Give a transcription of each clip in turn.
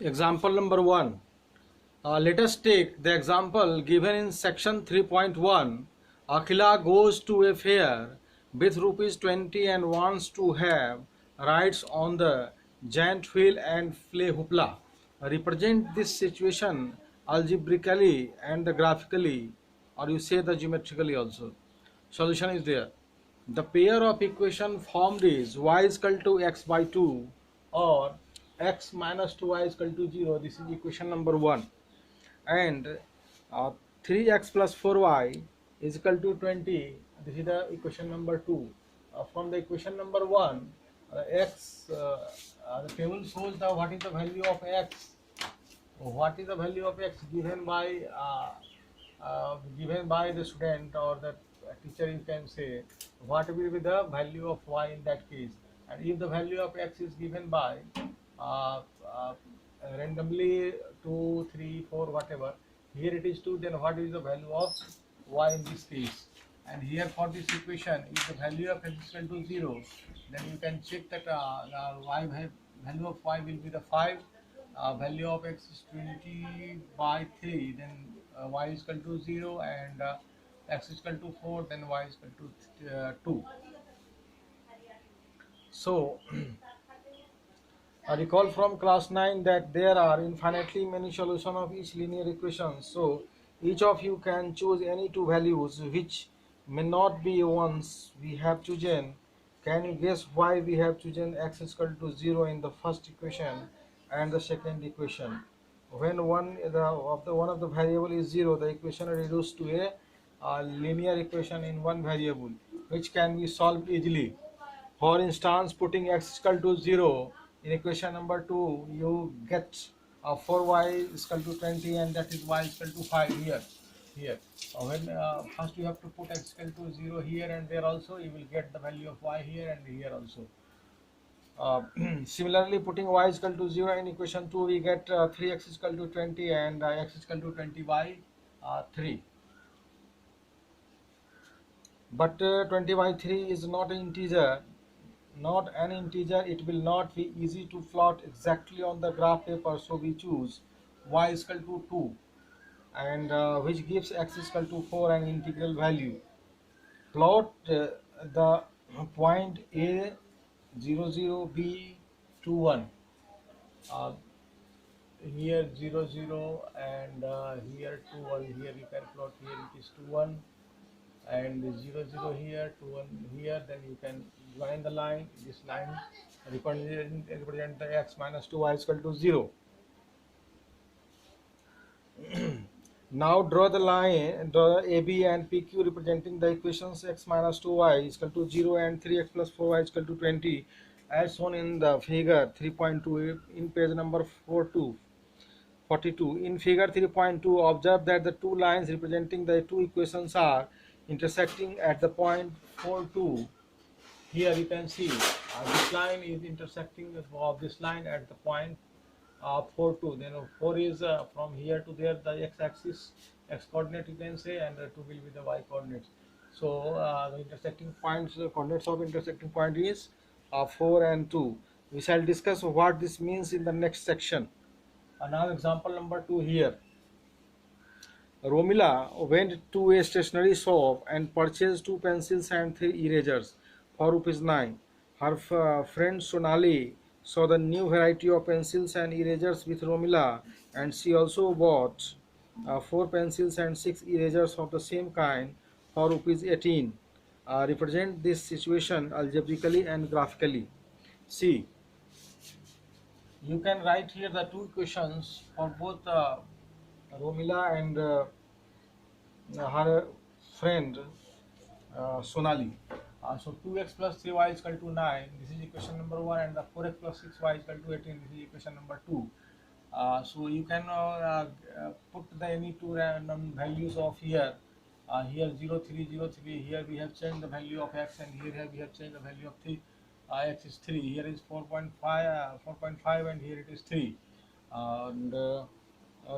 Example number 1. Let us take the example given in section 3.1. Akhila goes to a fair with rupees 20 and wants to have rides on the giant wheel and play hoopla. Represent this situation algebraically and graphically, or you say the geometrically also. Solution is there. The pair of equation formed is y is equal to x by 2 or x minus 2y is equal to 0. This is equation number 1. And 3x plus 4y is equal to 20. This is the equation number 2. From the equation number 1, the table shows the what is the value of x. What is the value of x given by the student or the teacher, you can say what will be the value of y in that case. And if the value of x is given by uh, uh, randomly 2, 3, 4, whatever, here it is 2, then what is the value of y in this case. And here for this equation, if the value of x is equal to 0, then you can check that value of y will be the 5. Value of x is 20 by 3, then y is equal to 0, and x is equal to 4, then y is equal to 2. So I recall from class 9 that there are infinitely many solutions of each linear equation. So each of you can choose any two values which may not be ones we have chosen. Can you guess why we have chosen x is equal to 0 in the first equation and the second equation? When one of the variable is 0, the equation reduced to a linear equation in one variable, which can be solved easily. For instance, putting x equal to 0 in equation number 2, you get 4y is equal to 20, and that is y is equal to 5 here. When first you have to put x equal to 0 here and there also, you will get the value of y here and here also. Similarly, putting y is equal to 0 in equation 2, we get 3x is equal to 20 and x is equal to 20 by 3. But 20 by 3 is not an integer. It will not be easy to plot exactly on the graph paper, so we choose y is equal to 2, and which gives x is equal to 4 an integral value. Plot the point a 0 0 b 2 1, here 0 0 and here 2 1. Here you can plot, here it is 2 1 and 0 0 here, 2 1 here. Then you can join the line. This line represent the x minus 2y is equal to 0. Now draw the line, draw AB and PQ representing the equations x minus 2y is equal to 0 and 3x plus 4y is equal to 20, as shown in the figure 3.2 in page number 42. In figure 3.2, observe that the two lines representing the two equations are intersecting at the point 4,2. Here you can see this line is intersecting with this line at the point 4,2. Then 4 is from here to there, the x-axis, x coordinate you can say, and 2 will be the y coordinates. So the intersecting points, the coordinates of intersecting point is 4 and 2. We shall discuss what this means in the next section. Now example number 2 here. Romila went to a stationery shop and purchased 2 pencils and 3 erasers for ₹9. Her friend Sonali saw the new variety of pencils and erasers with Romila, and she also bought 4 pencils and 6 erasers of the same kind for ₹18. Represent this situation algebraically and graphically. See, you can write here the two equations for both Romila and her friend Sonali. So 2x plus 3y is equal to 9. This is equation number 1, and the 4x plus 6y is equal to 18. This is equation number 2. So you can put the any two random values of here. Here 0 3 0 3. Here we have changed the value of x, and here we have changed the value of 3. X is 3. Here is 4.5, and here it is 3. And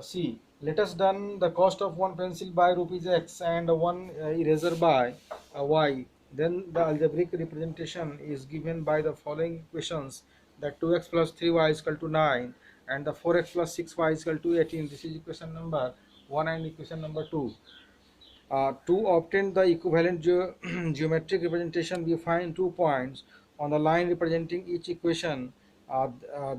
C. Let us done the cost of one pencil by rupees x and one eraser by y. Then the algebraic representation is given by the following equations: that 2x plus 3y is equal to 9, and the 4x plus 6y is equal to 18. This is equation number 1 and equation number 2. To obtain the equivalent geometric representation, we find 2 points on the line representing each equation.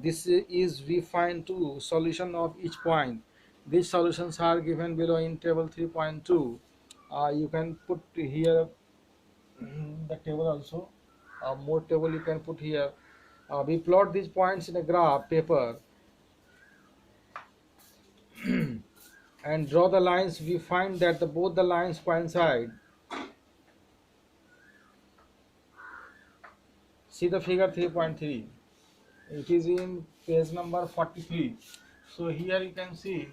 This is we find 2 solution of each point. These solutions are given below in table 3.2. You can put here the table also. More table you can put here. We plot these points in a graph paper and draw the lines. We find that both the lines coincide. See the figure 3.3. It is in page number 43. So here you can see,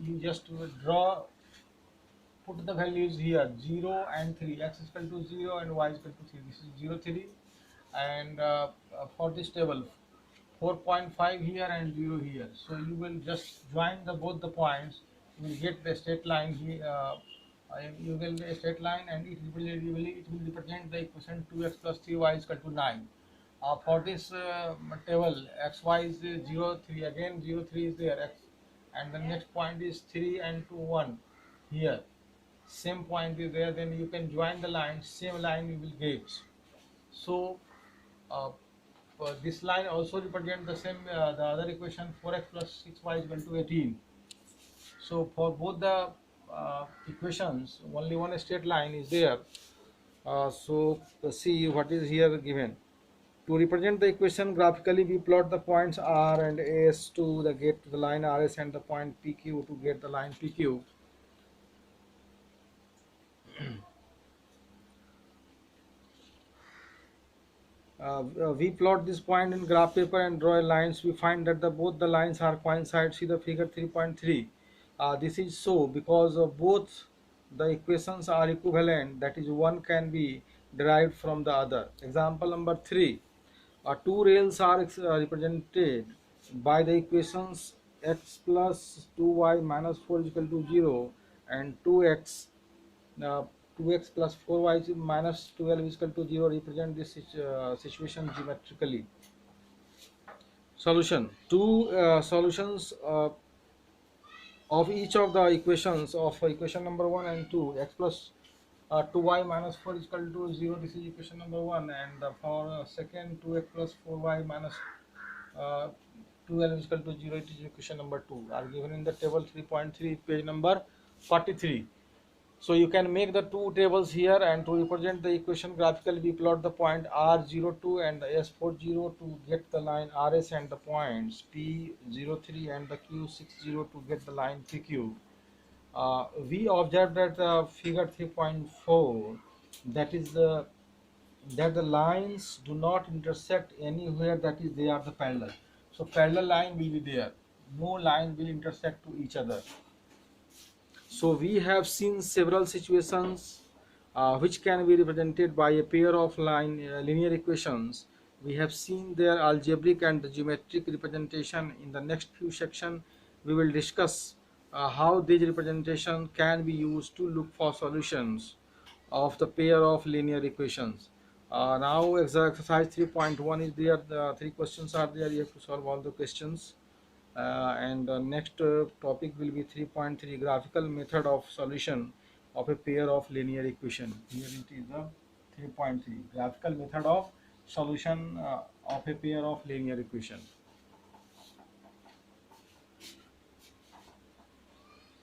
you just draw, put the values here 0 and 3, x is equal to 0 and y is equal to 3. This is 0, 3, and for this table 4.5 here and 0 here. So you will just join both the points, you will get the straight line here. You will get a straight line, and it will represent the equation 2x plus 3y is equal to 9. For this table, xy is 0, 3, again 0, 3 is there, x, and the next point is 3 and 2, 1 here. Same point is there, then you can join the line, same line you will get. So uh, this line also represents the same, the other equation 4x plus 6y is equal to 18. So for both the equations, only one straight line is there. So see what is here given. To represent the equation graphically, we plot the points R and S to get the line RS and the point PQ to get the line PQ. We plot this point in graph paper and draw lines. We find that both the lines are coincide. See the figure 3.3. This is so because both the equations are equivalent. That is, one can be derived from the other. Example number 3. Two rails are represented by the equations x plus 2y minus 4 is equal to 0 and 2x uh, 2x plus 4y minus 12 is equal to 0. Represent this situation geometrically. Solution. Two solutions of each of the equations of equation number 1 and 2, x plus 2y minus 4 is equal to 0. This is equation number 1, and for second 2x plus 4y minus 12 is equal to 0, it is equation number 2, are given in the table 3.3, page number 43. So you can make the two tables here, and to represent the equation graphically, we plot the point R02 and the S40 to get the line RS and the points P03 and the Q60 to get the line PQ. We observed that figure 3.4, that is that the lines do not intersect anywhere, that is they are the parallel. So parallel line will be there, no line will intersect to each other. So we have seen several situations which can be represented by a pair of linear equations. We have seen their algebraic and geometric representation. In the next few sections, we will discuss how these representations can be used to look for solutions of the pair of linear equations. Now exercise 3.1 is there. The three questions are there. You have to solve all the questions. And the next topic will be 3.3, graphical method of solution of a pair of linear equation. Here it is the 3.3, graphical method of solution of a pair of linear equation.